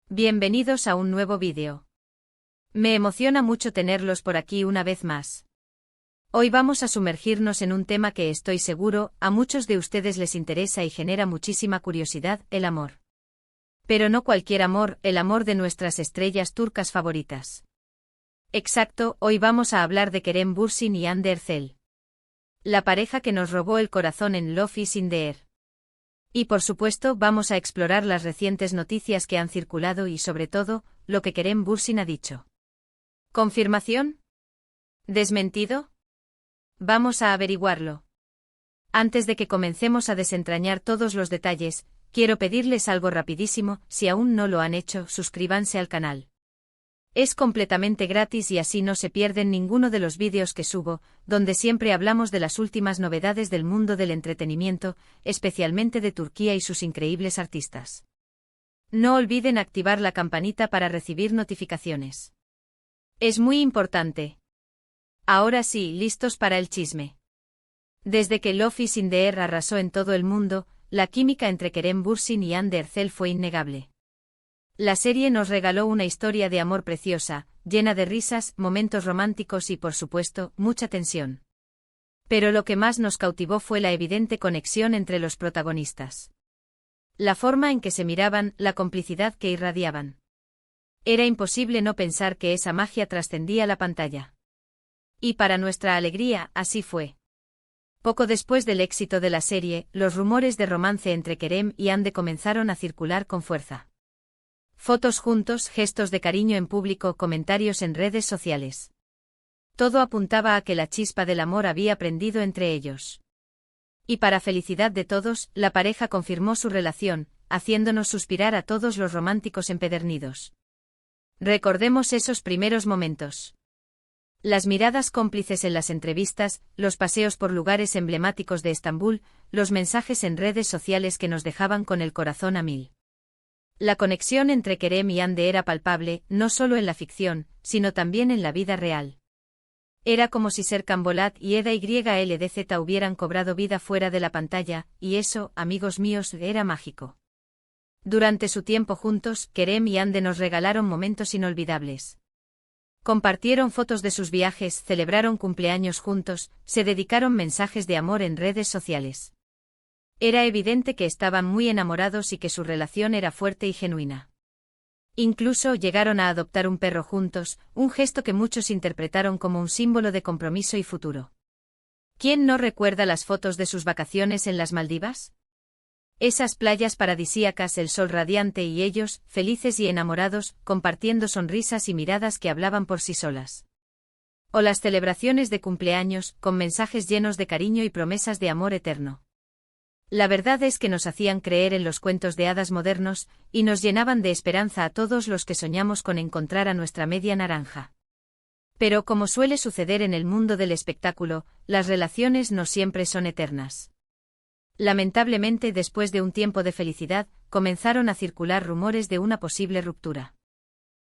Bienvenidos a un nuevo vídeo. Me emociona mucho tenerlos por aquí una vez más. Hoy vamos a sumergirnos en un tema que estoy seguro a muchos de ustedes les interesa y genera muchísima curiosidad: el amor. Pero no cualquier amor, el amor de nuestras estrellas turcas favoritas. Exacto, hoy vamos a hablar de Kerem Bürsin y Hande Erçel. La pareja que nos robó el corazón en Love is in the Air. Y por supuesto vamos a explorar las recientes noticias que han circulado y sobre todo, lo que Kerem Bürsin ha dicho. ¿Confirmación? ¿Desmentido? Vamos a averiguarlo. Antes de que comencemos a desentrañar todos los detalles, quiero pedirles algo rapidísimo: si aún no lo han hecho, suscríbanse al canal. Es completamente gratis y así no se pierden ninguno de los vídeos que subo, donde siempre hablamos de las últimas novedades del mundo del entretenimiento, especialmente de Turquía y sus increíbles artistas. No olviden activar la campanita para recibir notificaciones. Es muy importante. Ahora sí, listos para el chisme. Desde que Love is in the Air arrasó en todo el mundo, la química entre Kerem Bürsin y Hande Erçel fue innegable. La serie nos regaló una historia de amor preciosa, llena de risas, momentos románticos y por supuesto, mucha tensión. Pero lo que más nos cautivó fue la evidente conexión entre los protagonistas. La forma en que se miraban, la complicidad que irradiaban. Era imposible no pensar que esa magia trascendía la pantalla. Y para nuestra alegría, así fue. Poco después del éxito de la serie, los rumores de romance entre Kerem y Hande comenzaron a circular con fuerza. Fotos juntos, gestos de cariño en público, comentarios en redes sociales. Todo apuntaba a que la chispa del amor había prendido entre ellos. Y para felicidad de todos, la pareja confirmó su relación, haciéndonos suspirar a todos los románticos empedernidos. Recordemos esos primeros momentos. Las miradas cómplices en las entrevistas, los paseos por lugares emblemáticos de Estambul, los mensajes en redes sociales que nos dejaban con el corazón a mil. La conexión entre Kerem y Hande era palpable, no solo en la ficción, sino también en la vida real. Era como si Serkan Bolat y Eda YLDZ hubieran cobrado vida fuera de la pantalla, y eso, amigos míos, era mágico. Durante su tiempo juntos, Kerem y Hande nos regalaron momentos inolvidables. Compartieron fotos de sus viajes, celebraron cumpleaños juntos, se dedicaron mensajes de amor en redes sociales. Era evidente que estaban muy enamorados y que su relación era fuerte y genuina. Incluso llegaron a adoptar un perro juntos, un gesto que muchos interpretaron como un símbolo de compromiso y futuro. ¿Quién no recuerda las fotos de sus vacaciones en las Maldivas? Esas playas paradisíacas, el sol radiante y ellos, felices y enamorados, compartiendo sonrisas y miradas que hablaban por sí solas. O las celebraciones de cumpleaños, con mensajes llenos de cariño y promesas de amor eterno. La verdad es que nos hacían creer en los cuentos de hadas modernos, y nos llenaban de esperanza a todos los que soñamos con encontrar a nuestra media naranja. Pero como suele suceder en el mundo del espectáculo, las relaciones no siempre son eternas. Lamentablemente, después de un tiempo de felicidad, comenzaron a circular rumores de una posible ruptura.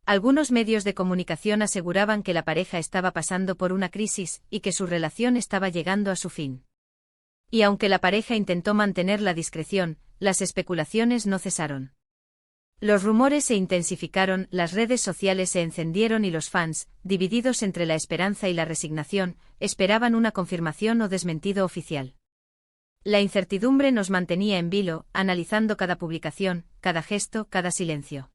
Algunos medios de comunicación aseguraban que la pareja estaba pasando por una crisis, y que su relación estaba llegando a su fin. Y aunque la pareja intentó mantener la discreción, las especulaciones no cesaron. Los rumores se intensificaron, las redes sociales se encendieron y los fans, divididos entre la esperanza y la resignación, esperaban una confirmación o desmentido oficial. La incertidumbre nos mantenía en vilo, analizando cada publicación, cada gesto, cada silencio.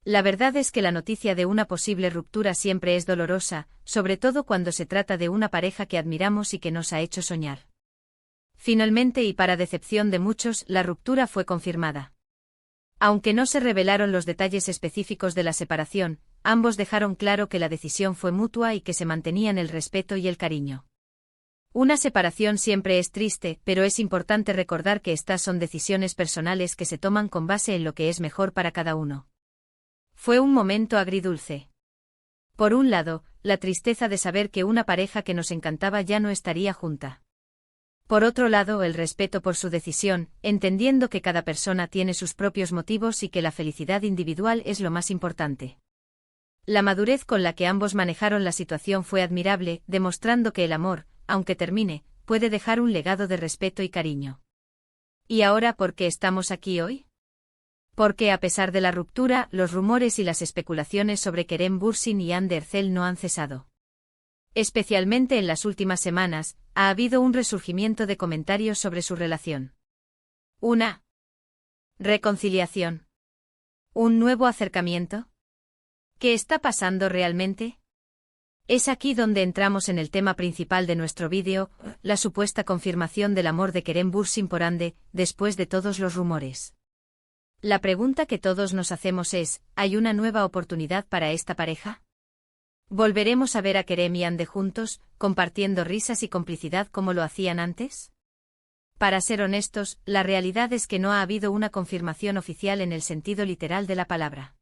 La verdad es que la noticia de una posible ruptura siempre es dolorosa, sobre todo cuando se trata de una pareja que admiramos y que nos ha hecho soñar. Finalmente, y para decepción de muchos, la ruptura fue confirmada. Aunque no se revelaron los detalles específicos de la separación, ambos dejaron claro que la decisión fue mutua y que se mantenían el respeto y el cariño. Una separación siempre es triste, pero es importante recordar que estas son decisiones personales que se toman con base en lo que es mejor para cada uno. Fue un momento agridulce. Por un lado, la tristeza de saber que una pareja que nos encantaba ya no estaría junta. Por otro lado, el respeto por su decisión, entendiendo que cada persona tiene sus propios motivos y que la felicidad individual es lo más importante. La madurez con la que ambos manejaron la situación fue admirable, demostrando que el amor, aunque termine, puede dejar un legado de respeto y cariño. ¿Y ahora por qué estamos aquí hoy? Porque a pesar de la ruptura, los rumores y las especulaciones sobre Kerem Bürsin y Hande Erçel no han cesado. Especialmente en las últimas semanas, ha habido un resurgimiento de comentarios sobre su relación. Una reconciliación. ¿Un nuevo acercamiento? ¿Qué está pasando realmente? Es aquí donde entramos en el tema principal de nuestro vídeo, la supuesta confirmación del amor de Kerem Bürsin por Hande, después de todos los rumores. La pregunta que todos nos hacemos es, ¿hay una nueva oportunidad para esta pareja? ¿Volveremos a ver a Kerem y Hande juntos, compartiendo risas y complicidad como lo hacían antes? Para ser honestos, la realidad es que no ha habido una confirmación oficial en el sentido literal de la palabra.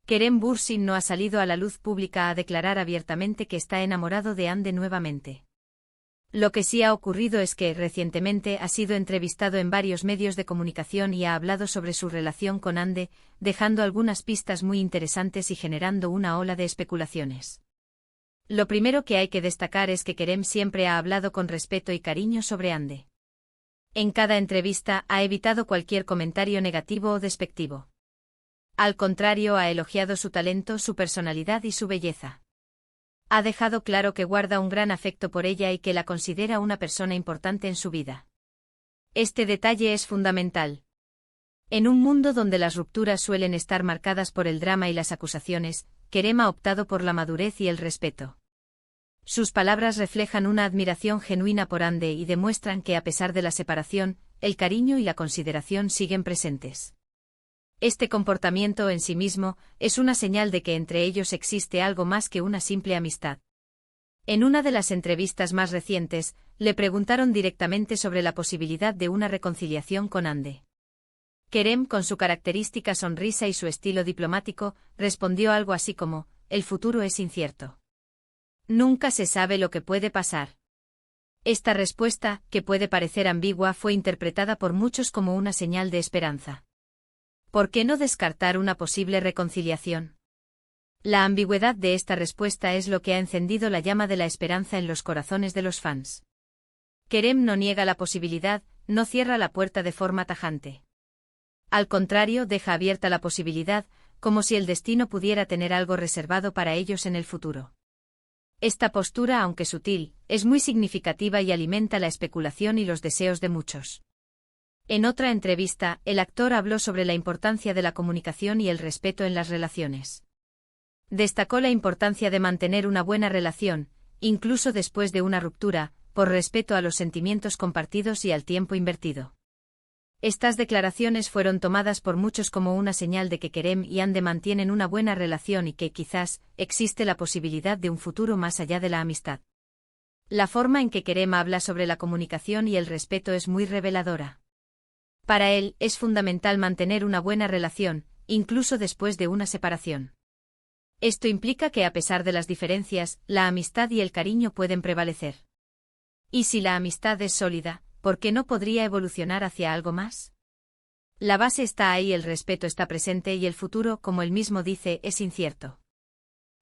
Kerem Bürsin no ha salido a la luz pública a declarar abiertamente que está enamorado de Hande nuevamente. Lo que sí ha ocurrido es que, recientemente, ha sido entrevistado en varios medios de comunicación y ha hablado sobre su relación con Hande, dejando algunas pistas muy interesantes y generando una ola de especulaciones. Lo primero que hay que destacar es que Kerem siempre ha hablado con respeto y cariño sobre Hande. En cada entrevista ha evitado cualquier comentario negativo o despectivo. Al contrario, ha elogiado su talento, su personalidad y su belleza. Ha dejado claro que guarda un gran afecto por ella y que la considera una persona importante en su vida. Este detalle es fundamental. En un mundo donde las rupturas suelen estar marcadas por el drama y las acusaciones, Kerem ha optado por la madurez y el respeto. Sus palabras reflejan una admiración genuina por Hande y demuestran que a pesar de la separación, el cariño y la consideración siguen presentes. Este comportamiento en sí mismo es una señal de que entre ellos existe algo más que una simple amistad. En una de las entrevistas más recientes, le preguntaron directamente sobre la posibilidad de una reconciliación con Hande. Kerem, con su característica sonrisa y su estilo diplomático, respondió algo así como: «El futuro es incierto. Nunca se sabe lo que puede pasar». Esta respuesta, que puede parecer ambigua, fue interpretada por muchos como una señal de esperanza. ¿Por qué no descartar una posible reconciliación? La ambigüedad de esta respuesta es lo que ha encendido la llama de la esperanza en los corazones de los fans. Kerem no niega la posibilidad, no cierra la puerta de forma tajante. Al contrario, deja abierta la posibilidad, como si el destino pudiera tener algo reservado para ellos en el futuro. Esta postura, aunque sutil, es muy significativa y alimenta la especulación y los deseos de muchos. En otra entrevista, el actor habló sobre la importancia de la comunicación y el respeto en las relaciones. Destacó la importancia de mantener una buena relación, incluso después de una ruptura, por respeto a los sentimientos compartidos y al tiempo invertido. Estas declaraciones fueron tomadas por muchos como una señal de que Kerem y Hande mantienen una buena relación y que quizás existe la posibilidad de un futuro más allá de la amistad. La forma en que Kerem habla sobre la comunicación y el respeto es muy reveladora. Para él, es fundamental mantener una buena relación, incluso después de una separación. Esto implica que a pesar de las diferencias, la amistad y el cariño pueden prevalecer. ¿Y si la amistad es sólida, por qué no podría evolucionar hacia algo más? La base está ahí, el respeto está presente y el futuro, como él mismo dice, es incierto.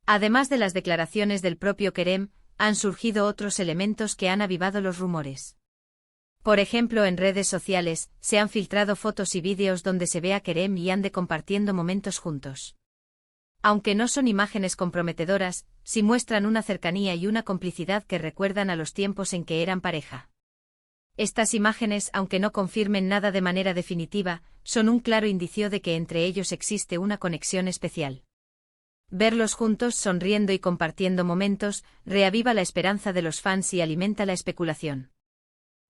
Además de las declaraciones del propio Kerem, han surgido otros elementos que han avivado los rumores. Por ejemplo, en redes sociales, se han filtrado fotos y vídeos donde se ve a Kerem y Hande compartiendo momentos juntos. Aunque no son imágenes comprometedoras, sí muestran una cercanía y una complicidad que recuerdan a los tiempos en que eran pareja. Estas imágenes, aunque no confirmen nada de manera definitiva, son un claro indicio de que entre ellos existe una conexión especial. Verlos juntos, sonriendo y compartiendo momentos, reaviva la esperanza de los fans y alimenta la especulación.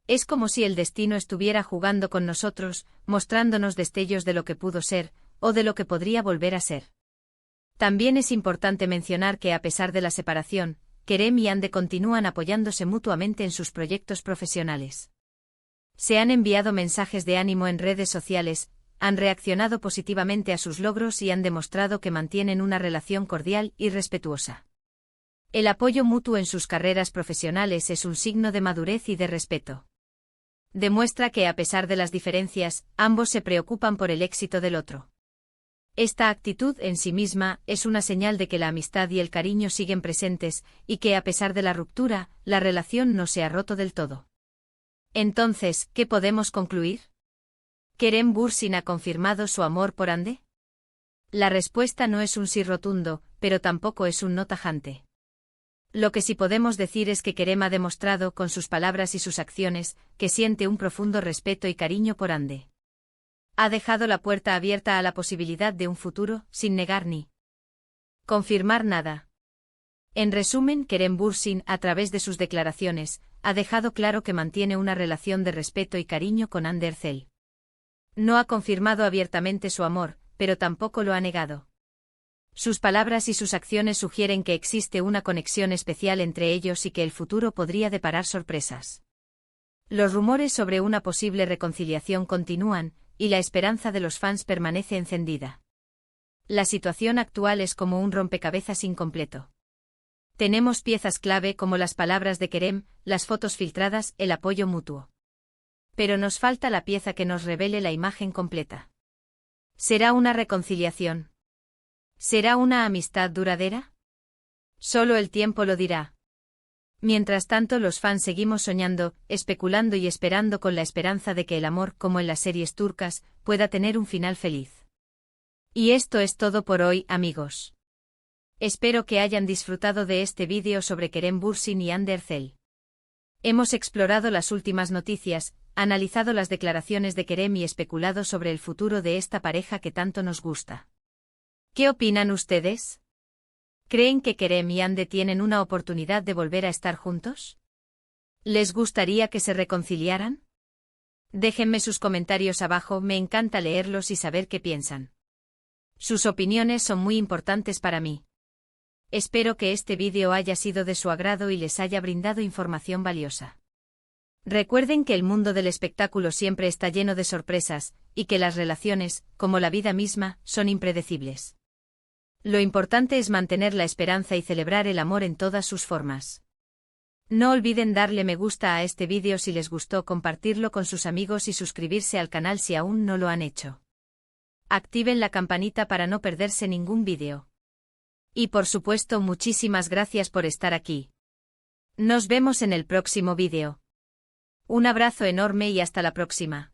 Es como si el destino estuviera jugando con nosotros, mostrándonos destellos de lo que pudo ser, o de lo que podría volver a ser. También es importante mencionar que a pesar de la separación, Kerem y Hande continúan apoyándose mutuamente en sus proyectos profesionales. Se han enviado mensajes de ánimo en redes sociales, han reaccionado positivamente a sus logros y han demostrado que mantienen una relación cordial y respetuosa. El apoyo mutuo en sus carreras profesionales es un signo de madurez y de respeto. Demuestra que a pesar de las diferencias, ambos se preocupan por el éxito del otro. Esta actitud en sí misma es una señal de que la amistad y el cariño siguen presentes y que a pesar de la ruptura, la relación no se ha roto del todo. Entonces, ¿qué podemos concluir? ¿Kerem Bürsin ha confirmado su amor por Hande? La respuesta no es un sí rotundo, pero tampoco es un no tajante. Lo que sí podemos decir es que Kerem ha demostrado con sus palabras y sus acciones que siente un profundo respeto y cariño por Hande. Ha dejado la puerta abierta a la posibilidad de un futuro, sin negar ni confirmar nada. En resumen, Kerem Bürsin, a través de sus declaraciones, ha dejado claro que mantiene una relación de respeto y cariño con Hande Erçel. No ha confirmado abiertamente su amor, pero tampoco lo ha negado. Sus palabras y sus acciones sugieren que existe una conexión especial entre ellos y que el futuro podría deparar sorpresas. Los rumores sobre una posible reconciliación continúan, y la esperanza de los fans permanece encendida. La situación actual es como un rompecabezas incompleto. Tenemos piezas clave como las palabras de Kerem, las fotos filtradas, el apoyo mutuo. Pero nos falta la pieza que nos revele la imagen completa. ¿Será una reconciliación? ¿Será una amistad duradera? Solo el tiempo lo dirá. Mientras tanto, los fans seguimos soñando, especulando y esperando con la esperanza de que el amor, como en las series turcas, pueda tener un final feliz. Y esto es todo por hoy, amigos. Espero que hayan disfrutado de este vídeo sobre Kerem Bürsin y Hande Erçel. Hemos explorado las últimas noticias, analizado las declaraciones de Kerem y especulado sobre el futuro de esta pareja que tanto nos gusta. ¿Qué opinan ustedes? ¿Creen que Kerem y Hande tienen una oportunidad de volver a estar juntos? ¿Les gustaría que se reconciliaran? Déjenme sus comentarios abajo, me encanta leerlos y saber qué piensan. Sus opiniones son muy importantes para mí. Espero que este vídeo haya sido de su agrado y les haya brindado información valiosa. Recuerden que el mundo del espectáculo siempre está lleno de sorpresas, y que las relaciones, como la vida misma, son impredecibles. Lo importante es mantener la esperanza y celebrar el amor en todas sus formas. No olviden darle me gusta a este vídeo si les gustó, compartirlo con sus amigos y suscribirse al canal si aún no lo han hecho. Activen la campanita para no perderse ningún vídeo. Y por supuesto, muchísimas gracias por estar aquí. Nos vemos en el próximo vídeo. Un abrazo enorme y hasta la próxima.